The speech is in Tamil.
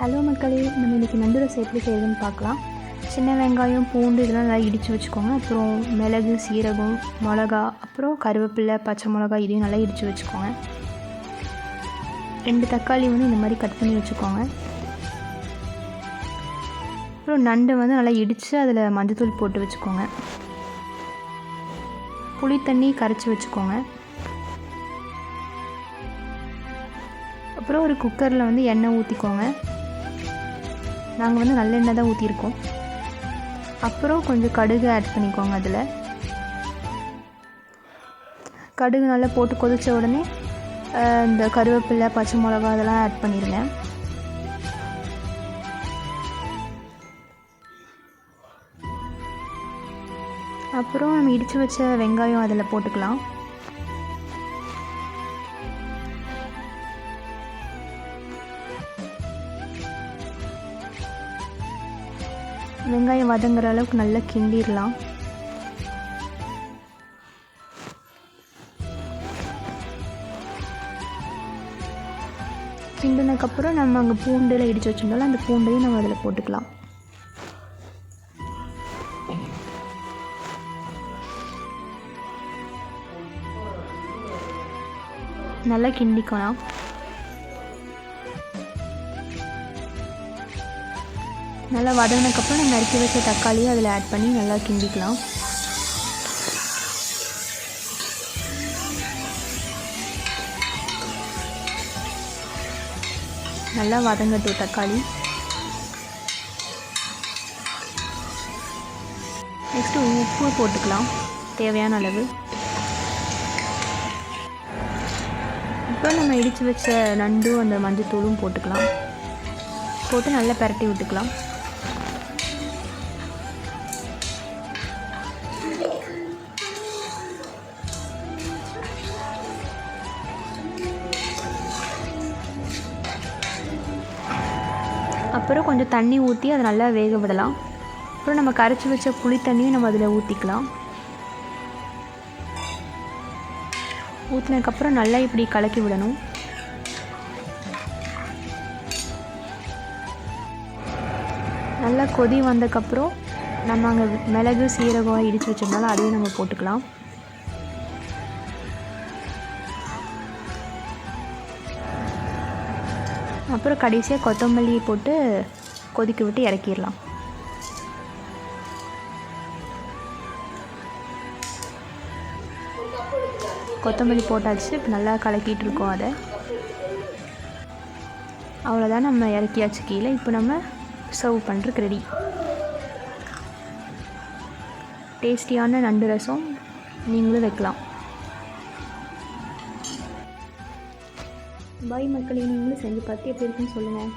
ஹலோ மக்களே, நம்ம இன்றைக்கி நண்டு ரசம் எப்படி செய்யுதுன்னு பார்க்கலாம். சின்ன வெங்காயம், பூண்டு இதெல்லாம் நல்லா இடித்து வச்சுக்கோங்க. அப்புறம் மிளகு, சீரகம், மிளகா, அப்புறம் கருவேப்பிலை, பச்சை மிளகா இதையும் நல்லா இடித்து வச்சுக்கோங்க. 2 தக்காளி இந்த மாதிரி கட் பண்ணி வச்சுக்கோங்க. அப்புறம் நண்டை நல்லா இடித்து அதில் மஞ்சத்தூள் போட்டு வச்சுக்கோங்க. புளி தண்ணி கரைச்சி வச்சுக்கோங்க. அப்புறம் ஒரு குக்கரில் எண்ணெய் ஊற்றிக்கோங்க. நாங்கள் நல்லெண்ணெய் தான் ஊற்றிருக்கோம். அப்புறம் கொஞ்சம் கடுகு ஆட் பண்ணிக்கோங்க. அதில் கடுகு நல்லா போட்டு கொதித்த உடனே இந்த கருவேப்பிலை, பச்சை மிளகா அதெல்லாம் ஆட் பண்ணிடுங்க. அப்புறம் நம்ம இடித்து வச்ச வெங்காயம் அதில் போட்டுக்கலாம். வெங்காயம் வதங்குற அளவுக்கு நல்லா கிண்டிடலாம். கிண்டினதுக்கப்புறம் நம்ம அங்கே பூண்டில் இடித்து வச்சுருந்தாலும் அந்த பூண்டையும் நம்ம அதில் போட்டுக்கலாம். நல்லா கிண்டிக்கலாம். நல்லா வதங்கினதுக்கப்புறம் நம்ம நறுக்கி வச்ச தக்காளியை அதில் ஆட் பண்ணி நல்லா கிண்டிக்கலாம். நல்லா வதங்கட்டும் தக்காளி. நெக்ஸ்ட்டு உப்பு போட்டுக்கலாம் தேவையான அளவு. இப்போ நம்ம இடித்து வச்ச நண்டும் அந்த மஞ்சத்தூளும் போட்டுக்கலாம். போட்டு நல்லா பரட்டி விட்டுக்கலாம். அப்புறம் கொஞ்சம் தண்ணி ஊற்றி அதை நல்லா வேக விடலாம். அப்புறம் நம்ம கரைச்சி வச்ச புளி தண்ணியும் நம்ம அதில் ஊற்றிக்கலாம். ஊற்றினதுக்கப்புறம் நல்லா இப்படி கலக்கி விடணும். நல்லா கொதி வந்ததுக்கப்புறம் நம்ம அங்கே மிளகு, சீரகம் இடித்து வச்சிருந்தாலும் அதையும் நம்ம போட்டுக்கலாம். அப்புறம் கடைசியாக கொத்தமல்லியை போட்டு கொதிக்க விட்டு இறக்கிடலாம். கொத்தமல்லி போட்டாச்சு. இப்போ நல்லா கலக்கிட்டு இருக்கோம் அதை. அவ்வளோதான், நம்ம இறக்கியாச்சு கீழே. இப்போ நம்ம சர்வ் பண்ணுறதுக்கு ரெடி. டேஸ்டியான நண்டு ரசம் நீங்களும் வைக்கலாம். பாய் மக்களே, நீங்களும் செஞ்சு பார்த்து எப்படி இருக்குன்னு சொல்லுங்கள்.